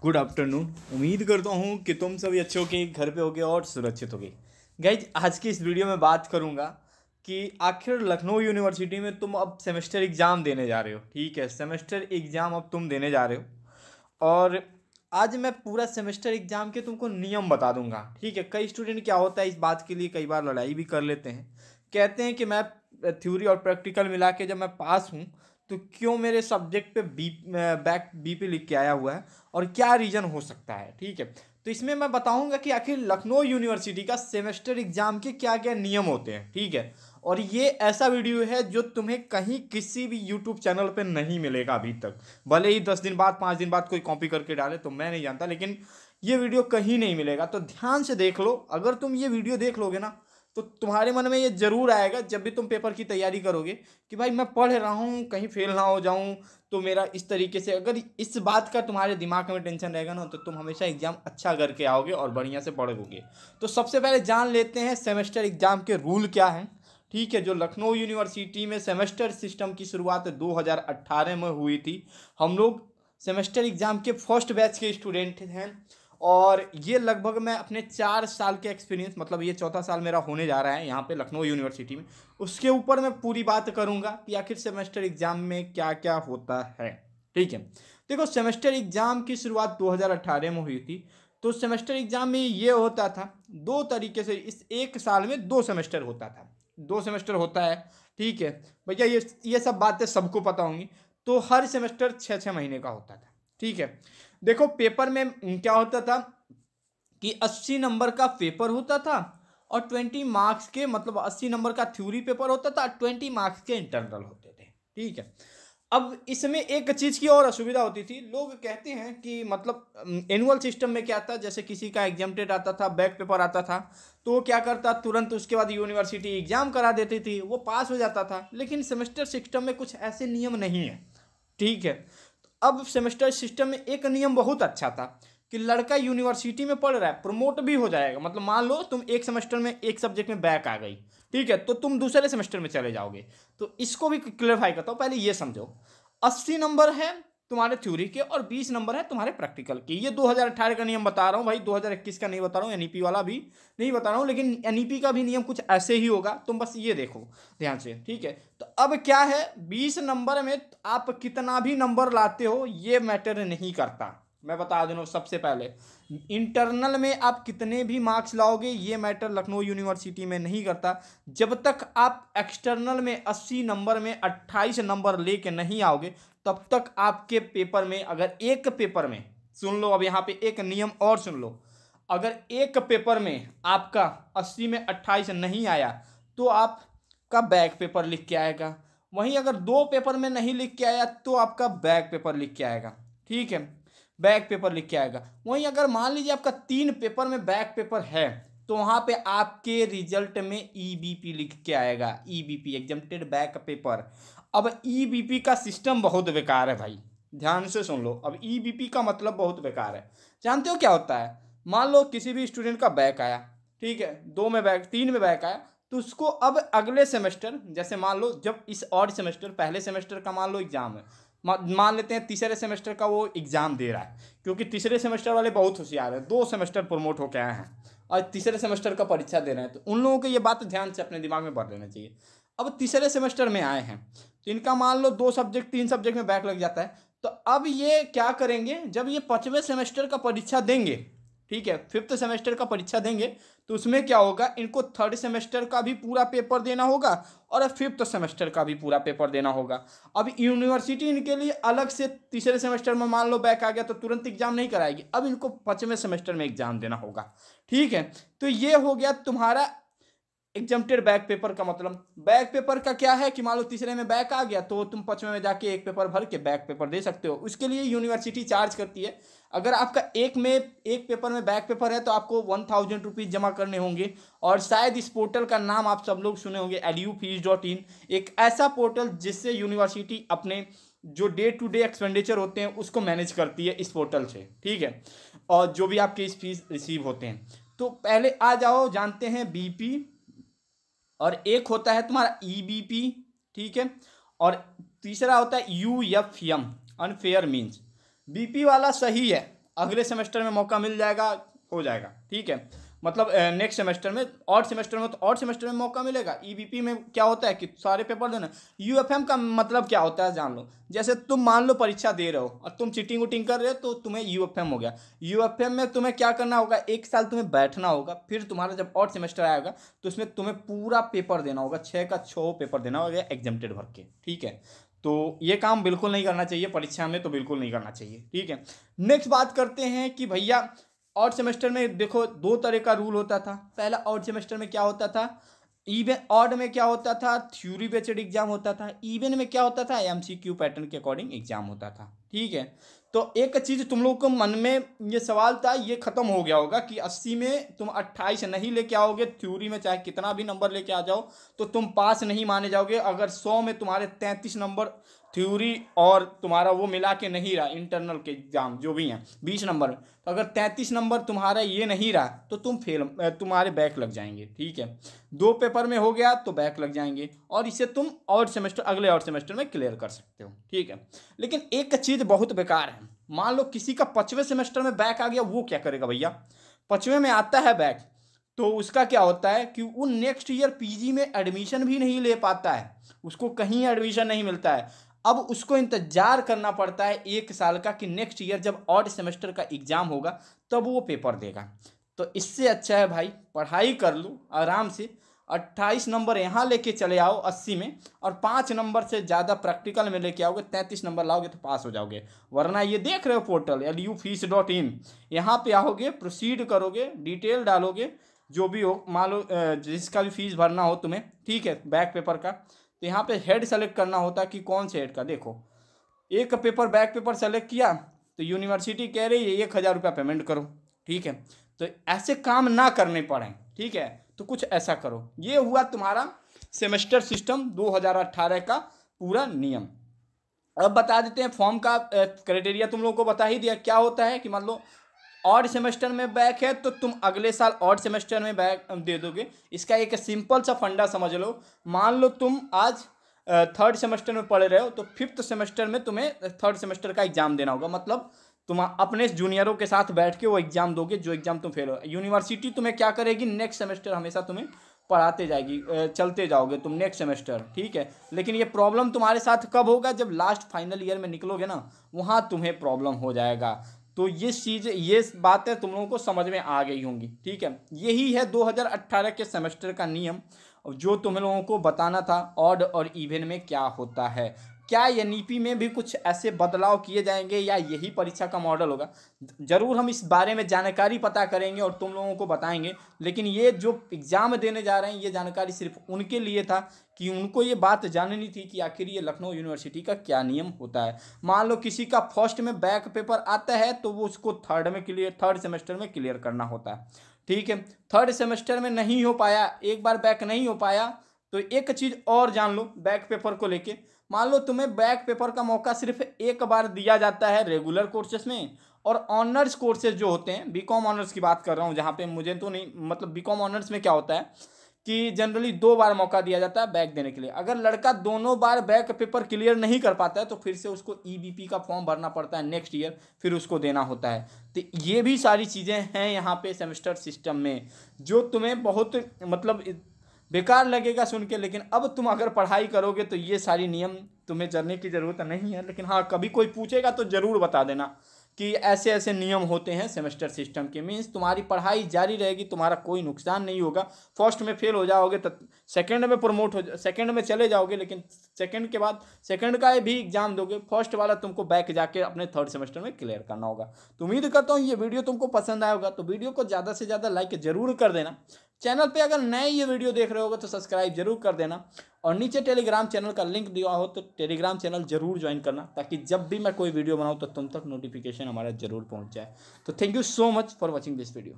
Good afternoon. उम्मीद करता हूँ कि तुम सभी अच्छे होगे, घर पे होगे और सुरक्षित होगे। गाइज, आज की इस वीडियो में बात करूँगा कि आखिर लखनऊ यूनिवर्सिटी में तुम अब सेमेस्टर एग्ज़ाम देने जा रहे हो। ठीक है, सेमेस्टर एग्ज़ाम अब तुम देने जा रहे हो और आज मैं पूरा सेमेस्टर एग्ज़ाम के तुमको नियम बता दूंगा। ठीक है, कई स्टूडेंट क्या होता है इस बात के लिए कई बार लड़ाई भी कर लेते हैं। कहते हैं कि मैं थ्योरी और प्रैक्टिकल मिला के जब मैं पास हूँ तो क्यों मेरे सब्जेक्ट पे बैक बीपी लिख के आया हुआ है और क्या रीज़न हो सकता है। ठीक है, तो इसमें मैं बताऊंगा कि आखिर लखनऊ यूनिवर्सिटी का सेमेस्टर एग्जाम के क्या क्या नियम होते हैं। ठीक है, और ये ऐसा वीडियो है जो तुम्हें कहीं किसी भी यूट्यूब चैनल पे नहीं मिलेगा अभी तक। भले ही 10 दिन बाद 5 दिन बाद कोई कॉपी करके डाले तो मैं नहीं जानता, लेकिन ये वीडियो कहीं नहीं मिलेगा। तो ध्यान से देख लो। अगर तुम ये वीडियो देख लोगे ना तो तुम्हारे मन में ये जरूर आएगा जब भी तुम पेपर की तैयारी करोगे कि भाई मैं पढ़ रहा हूँ, कहीं फेल ना हो जाऊँ। तो मेरा इस तरीके से अगर इस बात का तुम्हारे दिमाग में टेंशन रहेगा ना तो तुम हमेशा एग्जाम अच्छा करके आओगे और बढ़िया से पढ़ोगे। तो सबसे पहले जान लेते हैं सेमेस्टर एग्जाम के रूल क्या हैं। ठीक है, जो लखनऊ यूनिवर्सिटी में सेमेस्टर सिस्टम की शुरुआत 2018 में हुई थी। हम लोग सेमेस्टर एग्जाम के फर्स्ट बैच के स्टूडेंट हैं और ये लगभग मैं अपने 4 साल के एक्सपीरियंस, मतलब ये चौथा साल मेरा होने जा रहा है यहाँ पे लखनऊ यूनिवर्सिटी में, उसके ऊपर मैं पूरी बात करूँगा कि आखिर सेमेस्टर एग्जाम में क्या क्या होता है। ठीक है, देखो सेमेस्टर एग्जाम की शुरुआत 2018 में हुई थी। तो सेमेस्टर एग्जाम में ये होता था दो तरीके से, इस एक साल में 2 सेमेस्टर होता था, 2 सेमेस्टर होता है। ठीक है भैया, ये सब बातें सबको पता होंगी। तो हर सेमेस्टर 6-6 महीने का होता था। ठीक है, देखो पेपर में क्या होता था कि 80 नंबर का पेपर होता था और 20 मार्क्स के, मतलब 80 नंबर का थ्योरी पेपर होता था, 20 मार्क्स के इंटरनल होते थे। ठीक है, अब इसमें एक चीज़ की और असुविधा होती थी। लोग कहते हैं कि मतलब एनुअल सिस्टम में क्या था, जैसे किसी का एग्जामटेड आता था, बैक पेपर आता था, तो वो क्या करता, तुरंत उसके बाद यूनिवर्सिटी एग्जाम करा देती थी, वो पास हो जाता था। लेकिन सेमेस्टर सिस्टम में कुछ ऐसे नियम नहीं है। ठीक है, अब सेमेस्टर सिस्टम में एक नियम बहुत अच्छा था कि लड़का यूनिवर्सिटी में पढ़ रहा है, प्रमोट भी हो जाएगा। मतलब मान लो तुम एक सेमेस्टर में एक सब्जेक्ट में बैक आ गई, ठीक है, तो तुम दूसरे सेमेस्टर में चले जाओगे। तो इसको भी क्लियरफाई करता हूँ, पहले ये समझो। 80 नंबर है तुम्हारे थ्योरी के और 20 नंबर है तुम्हारे प्रैक्टिकल के। ये 2018 का नियम बता रहा हूँ भाई, 2021 का नहीं बता रहा हूँ, एनईपी वाला भी नहीं बता रहा हूँ, लेकिन एनईपी का भी नियम कुछ ऐसे ही होगा। तुम बस ये देखो ध्यान से। ठीक है, तो अब क्या है, 20 नंबर में आप कितना भी नंबर लाते हो ये मैटर नहीं करता। मैं बता दूँ सबसे पहले, इंटरनल में आप कितने भी मार्क्स लाओगे ये मैटर लखनऊ यूनिवर्सिटी में नहीं करता। जब तक आप एक्सटर्नल में 80 नंबर में 28 नंबर लेके नहीं आओगे तब तक आपके पेपर में, अगर एक पेपर में, सुन लो अब यहाँ पे एक नियम और सुन लो, अगर एक पेपर में आपका 80 में 28 नहीं आया तो आपका बैक पेपर लिख के आएगा। वहीं अगर 2 पेपर में नहीं लिख के आया तो आपका बैक पेपर लिख के आएगा। ठीक है, बैक पेपर लिख के आएगा। वहीं अगर मान लीजिए आपका 3 पेपर में बैक पेपर है तो वहां पे आपके रिजल्ट में ईबीपी लिख के आएगा, ईबीपी एग्जम्प्टेड बैक पेपर। अब ईबीपी का सिस्टम बहुत बेकार है भाई, ध्यान से सुन लो। अब ईबीपी का मतलब बहुत बेकार है। जानते हो क्या होता है, मान लो किसी भी स्टूडेंट का बैक आया, ठीक है, 2 में बैक, 3 में बैक आया, तो उसको अब अगले सेमेस्टर, जैसे मान लो जब इस और सेमेस्टर, पहले सेमेस्टर का मान लो एग्जाम है, मान लेते हैं तीसरे सेमेस्टर का वो एग्जाम दे रहा है, क्योंकि तीसरे सेमेस्टर वाले बहुत होशियार हैं, 2 सेमेस्टर प्रमोट होकर आए हैं और तीसरे सेमेस्टर का परीक्षा दे रहे हैं। तो उन लोगों को ये बात ध्यान से अपने दिमाग में भर लेना चाहिए। अब तीसरे सेमेस्टर में आए हैं तो इनका मान लो 2 सब्जेक्ट 3 सब्जेक्ट में बैक लग जाता है। तो अब ये क्या करेंगे, जब ये 5वें सेमेस्टर का परीक्षा देंगे, ठीक है, 5th सेमेस्टर का परीक्षा देंगे, तो उसमें क्या होगा, इनको 3rd सेमेस्टर का भी पूरा पेपर देना होगा और 5th सेमेस्टर का भी पूरा पेपर देना होगा। अब यूनिवर्सिटी इनके लिए अलग से तीसरे सेमेस्टर में मान लो बैक आ गया तो तुरंत एग्जाम नहीं कराएगी, अब इनको 5वें सेमेस्टर में एग्जाम देना होगा। ठीक है, तो ये हो गया तुम्हारा एग्जम्प्टेड बैक पेपर का मतलब। बैक पेपर का क्या है कि मान लो तीसरे में बैक आ गया तो तुम 5वें में जाके एक पेपर भर के बैक पेपर दे सकते हो। उसके लिए यूनिवर्सिटी चार्ज करती है। अगर आपका एक पेपर में बैक पेपर है तो आपको 1000 रुपीज़ जमा करने होंगे। और शायद इस पोर्टल का नाम आप सब लोग सुने होंगे, edufees.in, एक ऐसा पोर्टल जिससे यूनिवर्सिटी अपने जो डे टू डे एक्सपेंडिचर होते हैं उसको मैनेज करती है इस पोर्टल से। ठीक है, और जो भी आपके इस फीस रिसीव होते हैं। तो पहले आ जाओ, जानते हैं बीपी और एक होता है तुम्हारा ईबीपी। ठीक है, और तीसरा होता है यूएफएम, अनफेयर मीन्स। बीपी वाला सही है, अगले सेमेस्टर में मौका मिल जाएगा, हो जाएगा, ठीक है। मतलब नेक्स्ट सेमेस्टर में, ऑड सेमेस्टर में, तो ऑड सेमेस्टर में मौका मिलेगा। ईबीपी में क्या होता है कि सारे पेपर देना। यूएफएम का मतलब क्या होता है जान लो। जैसे तुम मान लो परीक्षा दे रहे हो और तुम चीटिंग उटिंग कर रहे हो तो तुम्हें यूएफएम हो गया। यूएफएम में तुम्हें क्या करना होगा, 1 साल तुम्हें बैठना होगा, फिर तुम्हारा जब ऑड सेमेस्टर आएगा तो उसमें तुम्हें पूरा पेपर देना होगा, 6 का 6 पेपर देना होगा एग्जाम्प्टेड भर के, ठीक है। तो ये काम बिल्कुल नहीं करना चाहिए परीक्षा में, तो बिल्कुल नहीं करना चाहिए, ठीक है। नेक्स्ट बात करते हैं कि भैया ऑड सेमेस्टर में देखो 2 तरह का रूल होता था। पहला ऑड सेमेस्टर में क्या होता था, इवन ऑड में क्या होता था, थ्योरी बेस्ड एग्जाम होता था। इवन में क्या होता था, एमसीक्यू पैटर्न के अकॉर्डिंग एग्जाम होता था, ठीक है। तो एक चीज तुम लोग को मन में ये सवाल था, ये खत्म हो गया होगा कि 80 में तुम 28 नहीं लेके आओगे, थ्योरी में चाहे कितना भी नंबर लेके आ जाओ तो तुम पास नहीं माने जाओगे। अगर 100 में तुम्हारे 33 नंबर थ्योरी और तुम्हारा वो मिला के नहीं रहा, इंटरनल के एग्जाम जो भी हैं 20 नंबर, तो अगर 33 नंबर तुम्हारा ये नहीं रहा तो तुम फेल, तुम्हारे बैक लग जाएंगे, ठीक है। 2 पेपर में हो गया तो बैक लग जाएंगे और इसे तुम ऑड सेमेस्टर, अगले ऑड सेमेस्टर में क्लियर कर सकते हो, ठीक है। लेकिन एक चीज़ बहुत बेकार है, मान लो किसी का 5वें सेमेस्टर में बैक आ गया, वो क्या करेगा भैया। 5वें में आता है बैक तो उसका क्या होता है कि वो नेक्स्ट ईयर पीजी में एडमिशन भी नहीं ले पाता है, उसको कहीं एडमिशन नहीं मिलता है। अब उसको इंतजार करना पड़ता है 1 साल का कि नेक्स्ट ईयर जब ऑड सेमेस्टर का एग्जाम होगा तब वो पेपर देगा। तो इससे अच्छा है भाई पढ़ाई कर लो आराम से, 28 नंबर यहाँ लेके चले आओ 80 में, और 5 नंबर से ज़्यादा प्रैक्टिकल में लेके आओगे, 33 नंबर लाओगे तो पास हो जाओगे। वरना ये देख रहे हो पोर्टल lufees.in, यहाँ पे आओगे, प्रोसीड करोगे, डिटेल डालोगे, जो भी हो, मान लो जिसका भी फीस भरना हो तुम्हें, ठीक है, बैक पेपर का, तो यहाँ पे हेड सेलेक्ट करना होता है कि कौन से हेड का। देखो एक पेपर बैक पेपर सेलेक्ट किया तो यूनिवर्सिटी कह रही है 1000 रुपया पेमेंट करो, ठीक है। तो ऐसे काम ना करने पड़े, ठीक है, तो कुछ ऐसा करो। ये हुआ तुम्हारा सेमेस्टर सिस्टम 2018 का पूरा नियम। अब बता देते हैं फॉर्म का क्राइटेरिया, तुम लोगों को बता ही दिया क्या होता है कि मान लो ऑड सेमेस्टर में बैक है तो तुम अगले साल ऑड सेमेस्टर में बैक दे दोगे। इसका एक सिंपल सा फंडा समझ लो, मान लो तुम आज 3rd सेमेस्टर में पढ़ रहे हो तो 5th सेमेस्टर में तुम्हें 3rd सेमेस्टर का एग्जाम देना होगा। मतलब तुम अपने जूनियरों के साथ बैठ के वो एग्जाम दोगे जो एग्जाम तुम फेल हो। यूनिवर्सिटी तुम्हें क्या करेगी, नेक्स्ट सेमेस्टर हमेशा तुम्हें पढ़ाते जाएगी, चलते जाओगे तुम नेक्स्ट सेमेस्टर, ठीक है। लेकिन ये प्रॉब्लम तुम्हारे साथ कब होगा, जब लास्ट फाइनल ईयर में निकलोगे ना, वहाँ तुम्हें प्रॉब्लम हो जाएगा। तो ये चीज़, ये बातें तुम लोगों को समझ में आ गई होंगी, ठीक है। यही है 2018 के सेमेस्टर का नियम जो तुम लोगों को बताना था, ऑड और इवन में क्या होता है। क्या एनईपी में भी कुछ ऐसे बदलाव किए जाएंगे या यही परीक्षा का मॉडल होगा, ज़रूर हम इस बारे में जानकारी पता करेंगे और तुम लोगों को बताएंगे। लेकिन ये जो एग्ज़ाम देने जा रहे हैं ये जानकारी सिर्फ उनके लिए था कि उनको ये बात जाननी थी कि आखिर ये लखनऊ यूनिवर्सिटी का क्या नियम होता है। मान लो किसी का फर्स्ट में बैक पेपर आता है तो वो उसको 3rd सेमेस्टर में क्लियर करना होता है, ठीक है। 3rd सेमेस्टर में नहीं हो पाया, एक बार बैक नहीं हो पाया, तो एक चीज़ और जान लो बैक पेपर को लेके। मान लो तुम्हें बैक पेपर का मौका सिर्फ एक बार दिया जाता है रेगुलर कोर्सेज में, और ऑनर्स कोर्सेज जो होते हैं, बीकॉम ऑनर्स की बात कर रहा हूँ, जहाँ पे मुझे तो नहीं, मतलब बीकॉम ऑनर्स में क्या होता है कि जनरली 2 बार मौका दिया जाता है बैक देने के लिए। अगर लड़का दोनों बार बैक पेपर क्लियर नहीं कर पाता है तो फिर से उसको ईबीपी का फॉर्म भरना पड़ता है नेक्स्ट ईयर, फिर उसको देना होता है। तो ये भी सारी चीज़ें हैं यहाँ पे सेमेस्टर सिस्टम में, जो तुम्हें बहुत मतलब बेकार लगेगा सुन के, लेकिन अब तुम अगर पढ़ाई करोगे तो ये सारी नियम तुम्हें जानने की ज़रूरत नहीं है। लेकिन हाँ, कभी कोई पूछेगा तो ज़रूर बता देना कि ऐसे ऐसे नियम होते हैं सेमेस्टर सिस्टम के। मीन्स तुम्हारी पढ़ाई जारी रहेगी, तुम्हारा कोई नुकसान नहीं होगा। फर्स्ट में फेल हो जाओगे तो सेकंड में प्रमोट हो, सेकंड में चले जाओगे, लेकिन सेकंड के बाद सेकंड का भी एग्जाम दोगे, फर्स्ट वाला तुमको बैक जाके अपने 3rd सेमेस्टर में क्लियर करना होगा। तो उम्मीद करता हूँ ये वीडियो तुमको पसंद आया होगा, तो वीडियो को ज़्यादा से ज़्यादा लाइक जरूर कर देना। चैनल पे अगर नए ये वीडियो देख रहे होगे तो सब्सक्राइब जरूर कर देना, और नीचे टेलीग्राम चैनल का लिंक दिया हो तो टेलीग्राम चैनल जरूर ज्वाइन करना, ताकि जब भी मैं कोई वीडियो बनाऊँ तो तुम तक नोटिफिकेशन हमारा जरूर पहुंच जाए। तो thank you so much for watching this video.